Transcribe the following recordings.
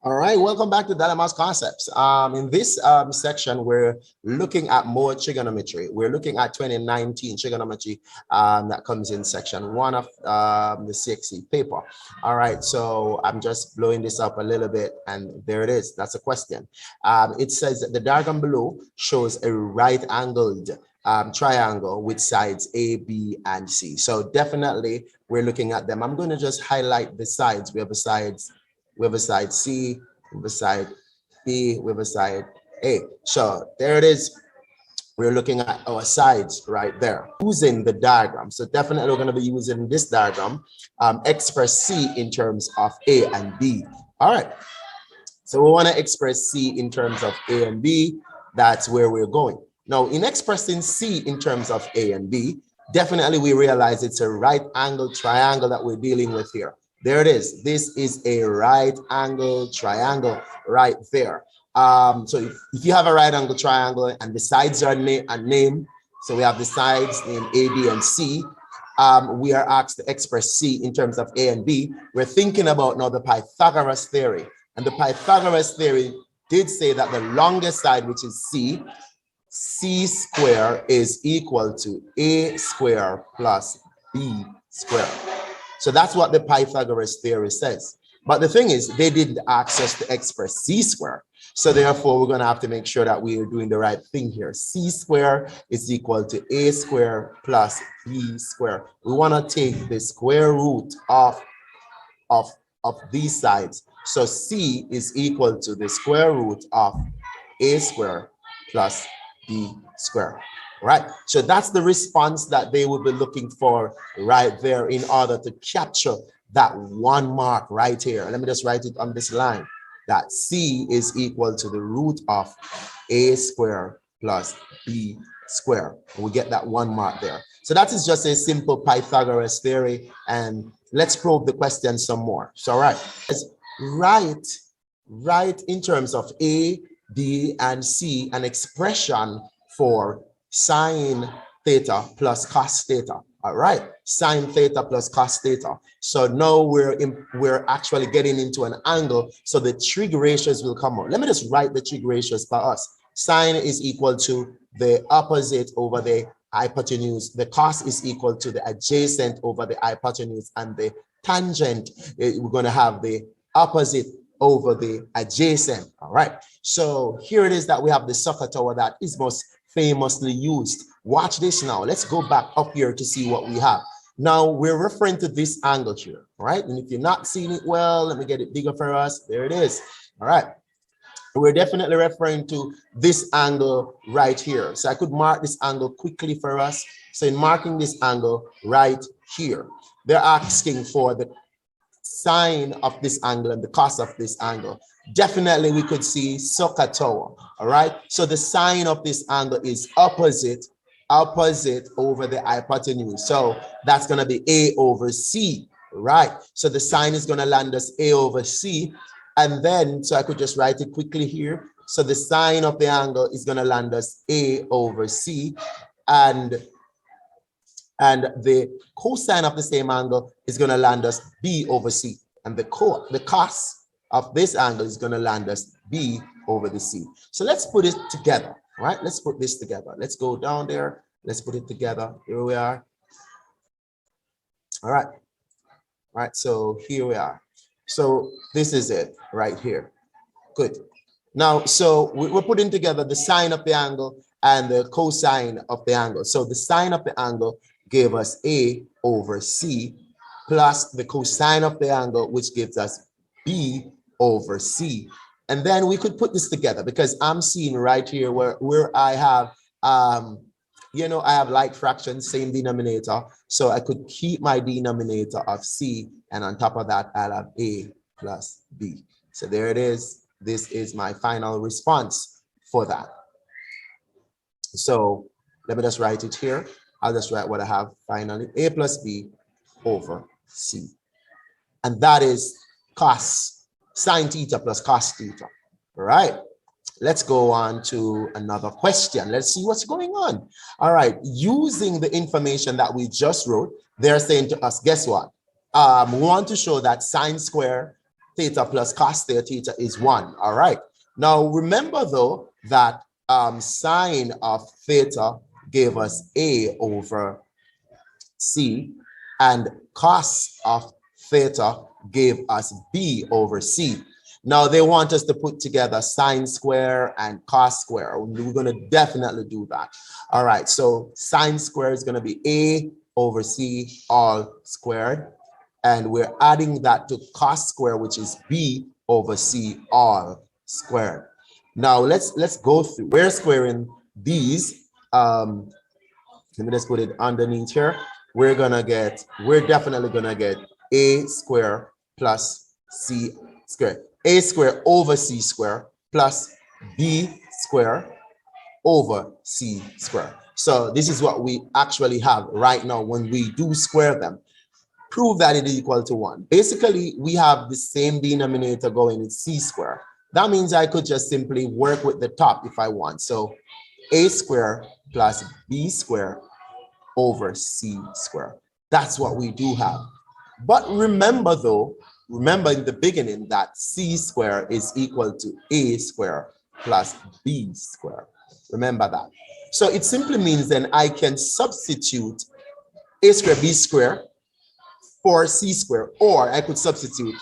All right, welcome back to Maths Concepts. In this section, we're looking at more trigonometry. We're looking at 2019 trigonometry that comes in section 1 of the CXC paper. All right, so I'm just blowing this up a little bit, and there it is. That's a question. It says that the diagram below shows a right-angled triangle with sides A, B, and C. So definitely, we're looking at them. I'm going to just highlight the sides. We have a side C, we have a side B, we have a side A. So there it is. We're looking at our sides right there using the diagram. So definitely we're going to be using this diagram, express C in terms of A and B. All right. So we want to express C in terms of A and B. That's where we're going. Now, in expressing C in terms of A and B, definitely we realize it's a right angle triangle that we're dealing with here. There it is. This is a right angle triangle right there. So if you have a right angle triangle and the sides are named, so we have the sides named A, B, and C. We are asked to express C in terms of A and B. We're thinking about now the Pythagoras theory. And the Pythagoras theory did say that the longest side, which is C square is equal to A square plus B square. So that's what the Pythagoras theory says. But the thing is, they didn't ask us to express C square. So therefore, we're going to have to make sure that we are doing the right thing here. C square is equal to A square plus B square. We want to take the square root of these sides. So C is equal to the square root of A square plus B square. Right, so that's the response that they will be looking for right there in order to capture that one mark right here. Let me just write it on this line, that C is equal to the root of A square plus B square. We get that one mark there. So that is just a simple Pythagoras theory, and let's probe the question some more. So all right, write in terms of A, B, and C an expression for sine theta plus cos theta. All right, sine theta plus cos theta. So now we're actually getting into an angle, so the trig ratios will come out. Let me just write the trig ratios for us. Sine is equal to the opposite over the hypotenuse. The cos is equal to the adjacent over the hypotenuse, and the tangent, we're going to have the opposite over the adjacent. All right, so here it is that we have the soh-cah-toa that is most famously used. Watch this now. Let's go back up here to see what we have. Now we're referring to this angle here, right? And if you're not seeing it well, let me get it bigger for us. There it is. All right. We're definitely referring to this angle right here. So I could mark this angle quickly for us. So in marking this angle right here, they're asking for the sine of this angle and the cos of this angle. Definitely we could see soh-cah-toa. All right, so the sine of this angle is opposite over the hypotenuse, so that's going to be A over C, right? So the sine is going to land us A over C, and then so I could just write it quickly here. So the sine of the angle is going to land us A over C, and the cosine of the same angle is going to land us B over C, and the cos of this angle is going to land us B over the C. So let's put it together, right? Let's put this together. Let's go down there. Let's put it together. Here we are. All right. All right. So here we are. So this is it right here. Good. Now, so we're putting together the sine of the angle and the cosine of the angle. So the sine of the angle gave us A over C plus the cosine of the angle, which gives us B over C. And then we could put this together because I'm seeing right here where I have, I have like fractions, same denominator. So I could keep my denominator of C, and on top of that, I'll have A plus B. So there it is. This is my final response for that. So let me just write it here. I'll just write what I have finally, A plus B over C. And that is sine theta plus cos theta. All right, let's go on to another question. Let's see what's going on. All right, using the information that we just wrote, they're saying to us, guess what? We want to show that sine square theta plus cos theta is 1. All right. Now, remember, though, that sine of theta gave us A over C, and cos of theta gave us B over C. Now, they want us to put together sine square and cos square. We're going to definitely do that. All right. So sine square is going to be A over C all squared. And we're adding that to cos square, which is B over C all squared. Now let's go through. We're squaring these. Let me just put it underneath here. We're definitely gonna get A square plus C square. A square over C square plus B square over C square. So this is what we actually have right now when we do square them. Prove that it is equal to 1. Basically, we have the same denominator going in C square. That means I could just simply work with the top if I want. So A square plus B square over C square. That's what we do have. But remember, though, in the beginning that C square is equal to A square plus B square. Remember that. So it simply means then I can substitute A square B square for C square, or I could substitute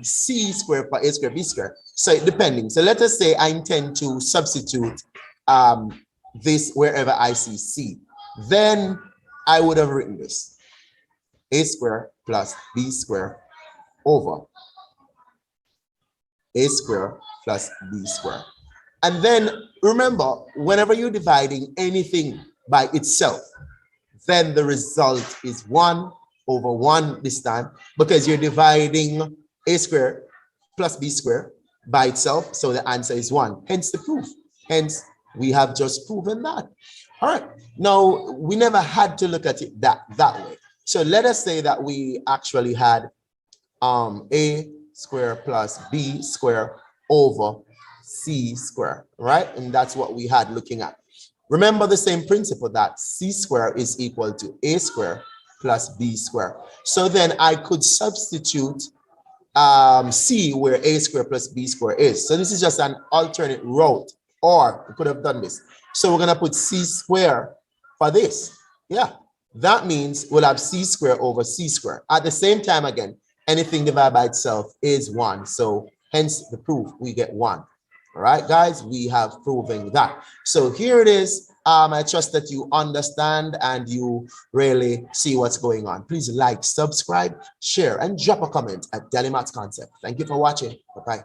C square for A square B square. So depending. So let us say I intend to substitute this wherever I see C. Then I would have written this: A square plus B square over A square plus B square. And then remember, whenever you're dividing anything by itself, then the result is 1 over 1 this time, because you're dividing A square plus B square by itself. So the answer is 1, hence the proof. Hence, we have just proven that. All right. Now, we never had to look at it that way. So let us say that we actually had A square plus B square over C square, right? And that's what we had looking at. Remember the same principle that C square is equal to A square plus B square. So then I could substitute C where A square plus B square is. So this is just an alternate route, or we could have done this. So we're going to put C square for this. Yeah, that means we'll have C square over C square. At the same time, again, anything divided by itself is 1. So hence the proof, we get 1. All right, guys, we have proven that. So here it is. I trust that you understand and you really see what's going on. Please like, subscribe, share, and drop a comment at Daily Maths Concept. Thank you for watching. Bye-bye.